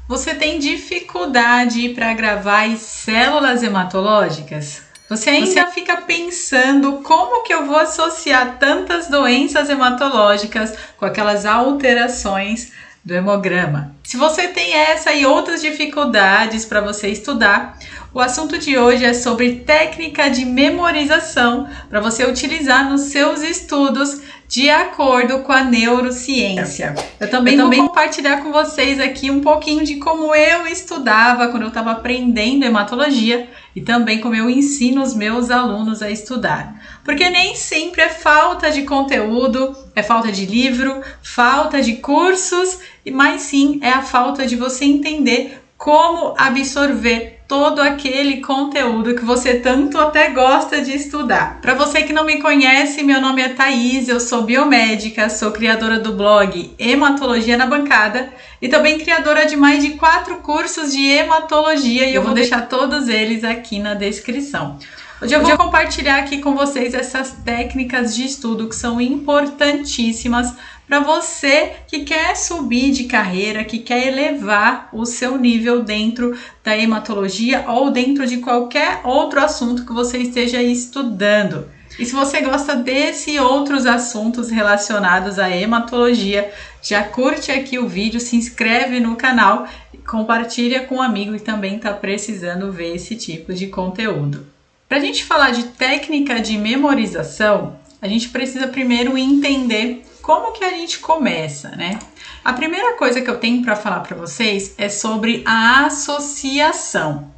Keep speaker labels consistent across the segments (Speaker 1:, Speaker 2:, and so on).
Speaker 1: Você tem dificuldade para gravar as células hematológicas? Você ainda fica pensando como que eu vou associar tantas doenças hematológicas com aquelas alterações do hemograma? Se você tem essa e outras dificuldades para você estudar, o assunto de hoje é sobre técnica de memorização para você utilizar nos seus estudos de acordo com a neurociência. Eu também vou compartilhar com vocês aqui um pouquinho de como eu estudava quando eu estava aprendendo hematologia e também como eu ensino os meus alunos a estudar. Porque nem sempre é falta de conteúdo, é falta de livro, falta de cursos, mas sim é a falta de você entender como absorver todo aquele conteúdo que você tanto até gosta de estudar. Para você que não me conhece, meu nome é Thaís, eu sou biomédica, sou criadora do blog Hematologia na Bancada e também criadora de mais de 4 cursos de hematologia e eu vou deixar todos eles aqui na descrição. Hoje eu vou compartilhar aqui com vocês essas técnicas de estudo que são importantíssimas para você que quer subir de carreira, que quer elevar o seu nível dentro da hematologia ou dentro de qualquer outro assunto que você esteja estudando. E se você gosta desse e outros assuntos relacionados à hematologia, já curte aqui o vídeo, se inscreve no canal, compartilha com um amigo que também está precisando ver esse tipo de conteúdo. Para a gente falar de técnica de memorização, a gente precisa primeiro entender como que a gente começa, né? A primeira coisa que eu tenho para falar para vocês é sobre a associação.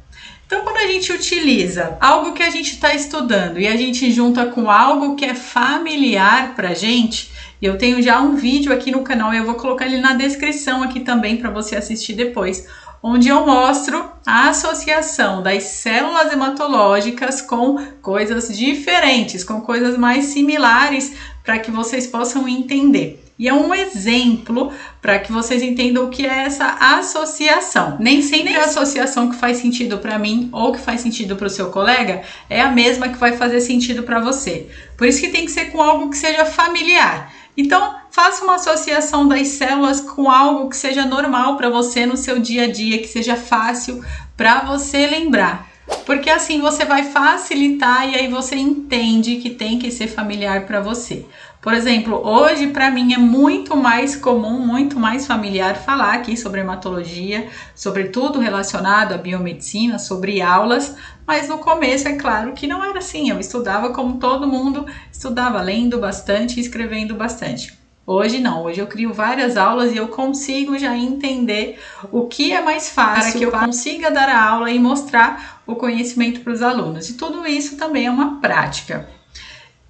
Speaker 1: Então, quando a gente utiliza algo que a gente está estudando e a gente junta com algo que é familiar para a gente, eu tenho já um vídeo aqui no canal e eu vou colocar ele na descrição aqui também para você assistir depois, onde eu mostro a associação das células hematológicas com coisas diferentes, com coisas mais similares, para que vocês possam entender. E é um exemplo para que vocês entendam o que é essa associação. Nem sempre a associação que faz sentido para mim ou que faz sentido para o seu colega é a mesma que vai fazer sentido para você. Por isso que tem que ser com algo que seja familiar. Então, faça uma associação das células com algo que seja normal para você no seu dia a dia, que seja fácil para você lembrar. Porque assim você vai facilitar e aí você entende que tem que ser familiar para você. Por exemplo, hoje para mim é muito mais comum, muito mais familiar falar aqui sobre hematologia, sobre tudo relacionado à biomedicina, sobre aulas, mas no começo é claro que não era assim, eu estudava como todo mundo estudava, lendo bastante e escrevendo bastante. Hoje não, hoje eu crio várias aulas e eu consigo já entender o que é mais fácil para que eu consiga dar a aula e mostrar o conhecimento para os alunos. E tudo isso também é uma prática.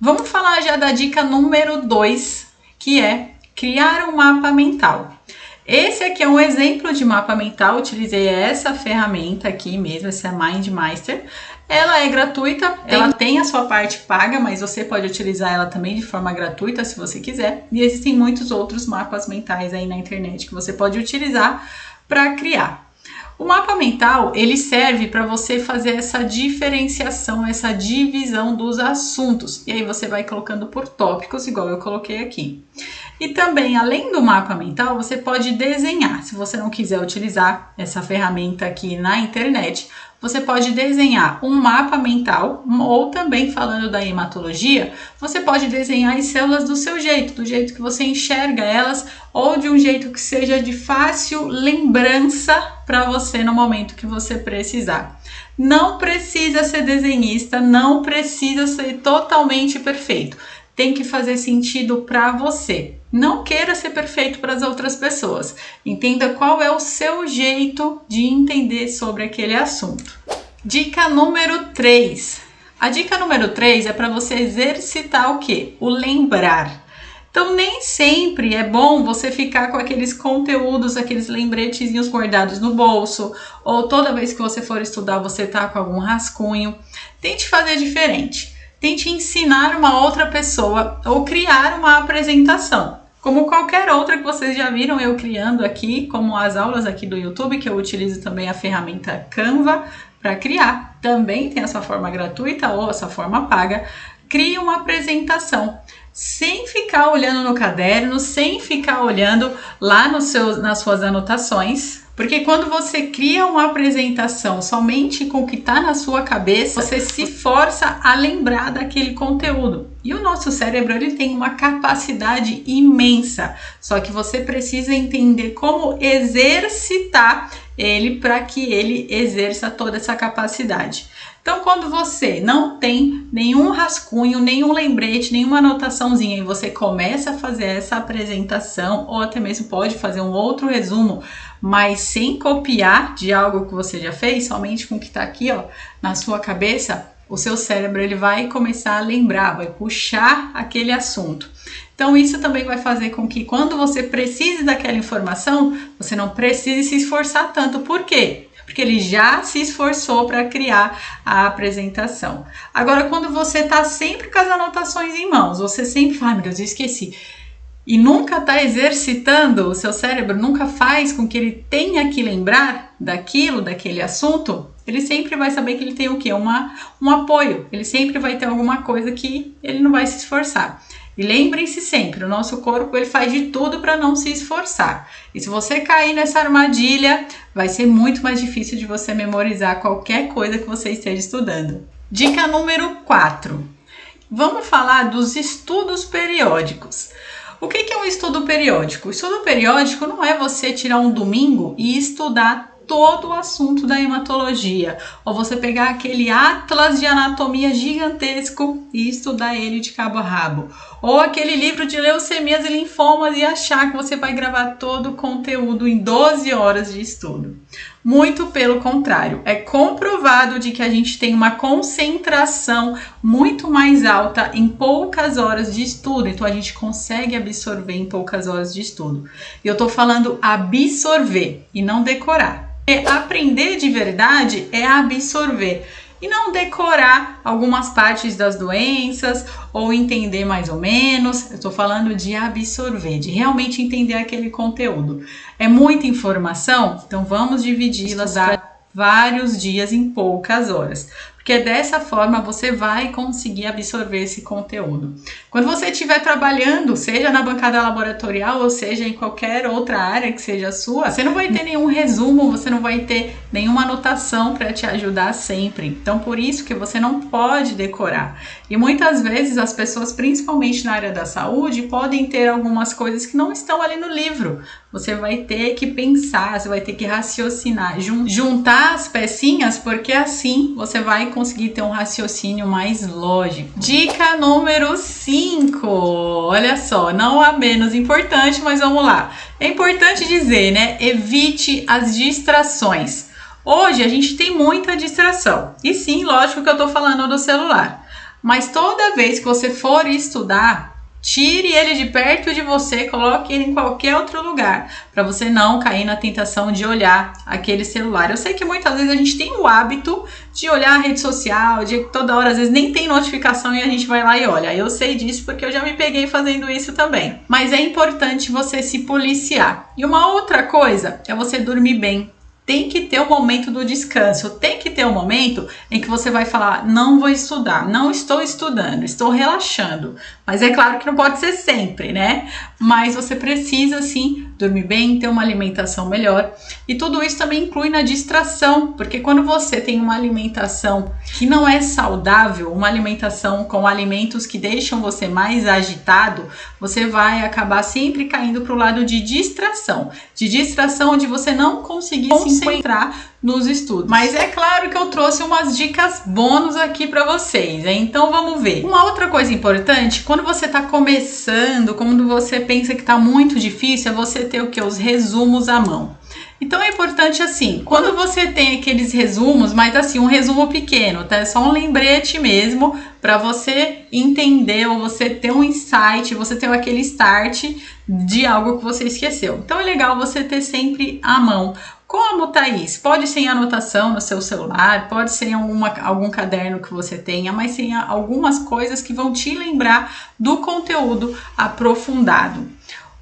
Speaker 1: Vamos falar já da dica número 2, que é criar um mapa mental. Esse aqui é um exemplo de mapa mental, utilizei essa ferramenta aqui mesmo, essa é a MindMeister. Ela é gratuita, ela tem a sua parte paga, mas você pode utilizar ela também de forma gratuita se você quiser. E existem muitos outros mapas mentais aí na internet que você pode utilizar para criar. O mapa mental, ele serve para você fazer essa diferenciação, essa divisão dos assuntos. E aí você vai colocando por tópicos, igual eu coloquei aqui. E também, além do mapa mental, você pode desenhar. Se você não quiser utilizar essa ferramenta aqui na internet, você pode desenhar um mapa mental, ou também falando da hematologia, você pode desenhar as células do seu jeito, do jeito que você enxerga elas, ou de um jeito que seja de fácil lembrança para você no momento que você precisar. Não precisa ser desenhista, não precisa ser totalmente perfeito. Tem que fazer sentido para você. Não queira ser perfeito para as outras pessoas. Entenda qual é o seu jeito de entender sobre aquele assunto. Dica número 3. A dica número 3 é para você exercitar o quê? O lembrar. Então, nem sempre é bom você ficar com aqueles conteúdos, aqueles lembretezinhos guardados no bolso, ou toda vez que você for estudar, você tá com algum rascunho. Tente fazer diferente. Tente ensinar uma outra pessoa ou criar uma apresentação. Como qualquer outra que vocês já viram eu criando aqui, como as aulas aqui do YouTube, que eu utilizo também a ferramenta Canva para criar. Também tem essa forma gratuita ou essa forma paga. Crie uma apresentação. Sem ficar olhando no caderno, sem ficar olhando lá nas suas anotações, Porque quando você cria uma apresentação somente com o que está na sua cabeça, você se força a lembrar daquele conteúdo. E o nosso cérebro, ele tem uma capacidade imensa, só que você precisa entender como exercitar ele para que ele exerça toda essa capacidade. Então, quando você não tem nenhum rascunho, nenhum lembrete, nenhuma anotaçãozinha e você começa a fazer essa apresentação, ou até mesmo pode fazer um outro resumo, mas sem copiar de algo que você já fez, somente com o que está aqui, ó, na sua cabeça, o seu cérebro ele vai começar a lembrar, vai puxar aquele assunto. Então, isso também vai fazer com que quando você precise daquela informação, você não precise se esforçar tanto. Por quê? Porque ele já se esforçou para criar a apresentação. Agora, quando você está sempre com as anotações em mãos, você sempre fala, meu Deus, eu esqueci. E nunca está exercitando, o seu cérebro nunca faz com que ele tenha que lembrar daquilo, daquele assunto, ele sempre vai saber que ele tem o quê? Um apoio. Ele sempre vai ter alguma coisa que ele não vai se esforçar. E lembrem-se sempre, o nosso corpo ele faz de tudo para não se esforçar. E se você cair nessa armadilha, vai ser muito mais difícil de você memorizar qualquer coisa que você esteja estudando. Dica número 4. Vamos falar dos estudos periódicos. O que é um estudo periódico? O estudo periódico não é você tirar um domingo e estudar todo o assunto da hematologia, ou você pegar aquele atlas de anatomia gigantesco e estudar ele de cabo a rabo, ou aquele livro de leucemias e linfomas e achar que você vai gravar todo o conteúdo em 12 horas de estudo. Muito pelo contrário, é comprovado de que a gente tem uma concentração muito mais alta em poucas horas de estudo, então a gente consegue absorver em poucas horas de estudo. E eu tô falando absorver e não decorar. Aprender de verdade é absorver e não decorar algumas partes das doenças ou entender mais ou menos. Eu estou falando de absorver, de realmente entender aquele conteúdo. É muita informação, então vamos dividi-las para vários dias em poucas horas. Porque dessa forma você vai conseguir absorver esse conteúdo. Quando você estiver trabalhando, seja na bancada laboratorial ou seja em qualquer outra área que seja sua, você não vai ter nenhum resumo, você não vai ter nenhuma anotação para te ajudar sempre. Então, por isso que você não pode decorar. E muitas vezes as pessoas, principalmente na área da saúde, podem ter algumas coisas que não estão ali no livro. Você vai ter que pensar, você vai ter que raciocinar, juntar as pecinhas, porque assim você vai conseguir ter um raciocínio mais lógico. Dica número 5. Olha só, não a menos importante, mas vamos lá. É importante dizer, né? Evite as distrações. Hoje a gente tem muita distração. E sim, lógico que eu tô falando do celular. Mas toda vez que você for estudar, tire ele de perto de você, coloque ele em qualquer outro lugar, para você não cair na tentação de olhar aquele celular. Eu sei que muitas vezes a gente tem o hábito de olhar a rede social, de toda hora, às vezes nem tem notificação e a gente vai lá e olha. Eu sei disso porque eu já me peguei fazendo isso também. Mas é importante você se policiar. E uma outra coisa é você dormir bem. Tem que ter o momento do descanso, tem que ter um momento em que você vai falar, não vou estudar, não estou estudando, estou relaxando. Mas é claro que não pode ser sempre, né? Mas você precisa, sim, dormir bem, ter uma alimentação melhor. E tudo isso também inclui na distração, porque quando você tem uma alimentação que não é saudável, uma alimentação com alimentos que deixam você mais agitado, você vai acabar sempre caindo para o lado de distração onde você não conseguir se concentrar nos estudos. Mas é claro que eu trouxe umas dicas bônus aqui para vocês, hein? Então vamos ver. Uma outra coisa importante, quando você está começando, quando você pensa que está muito difícil, é você ter o que? Os resumos à mão. Então é importante assim, quando você tem aqueles resumos, mas assim, um resumo pequeno, tá? É só um lembrete mesmo para você entender ou você ter um insight, você ter aquele start de algo que você esqueceu. Então é legal você ter sempre à mão. Como, Thaís? Pode ser em anotação no seu celular, pode ser em algum caderno que você tenha, mas tem algumas coisas que vão te lembrar do conteúdo aprofundado.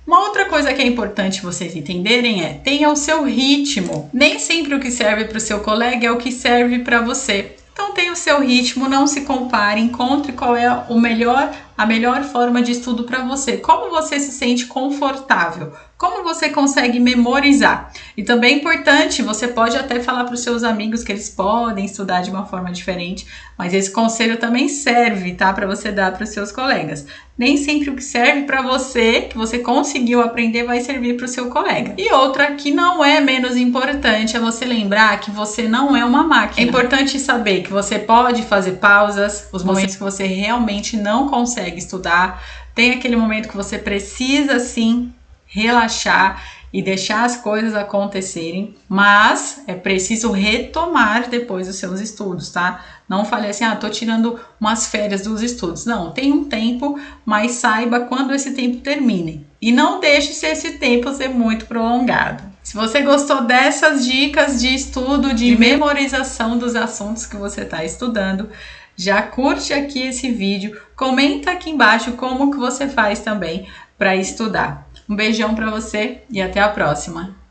Speaker 1: Uma outra coisa que é importante vocês entenderem é, tenha o seu ritmo. Nem sempre o que serve para o seu colega é o que serve para você. Então tenha o seu ritmo, não se compare, encontre qual é a melhor forma de estudo para você. Como você se sente confortável como você consegue memorizar. E também é importante, você pode até falar para os seus amigos que eles podem estudar de uma forma diferente, mas esse conselho também serve, tá? Para você dar para os seus colegas. Nem sempre o que serve para você, que você conseguiu aprender, vai servir para o seu colega. E outra que não é menos importante é você lembrar que você não é uma máquina. É importante saber que você pode fazer pausas, os momentos que você realmente não consegue estudar. Tem aquele momento que você precisa sim relaxar e deixar as coisas acontecerem, mas é preciso retomar depois os seus estudos, tá? Não fale assim, tô tirando umas férias dos estudos. Não, tem um tempo, mas saiba quando esse tempo termine. E não deixe esse tempo ser muito prolongado. Se você gostou dessas dicas de estudo, de memorização dos assuntos que você está estudando, já curte aqui esse vídeo, comenta aqui embaixo como que você faz também para estudar. Um beijão para você e até a próxima!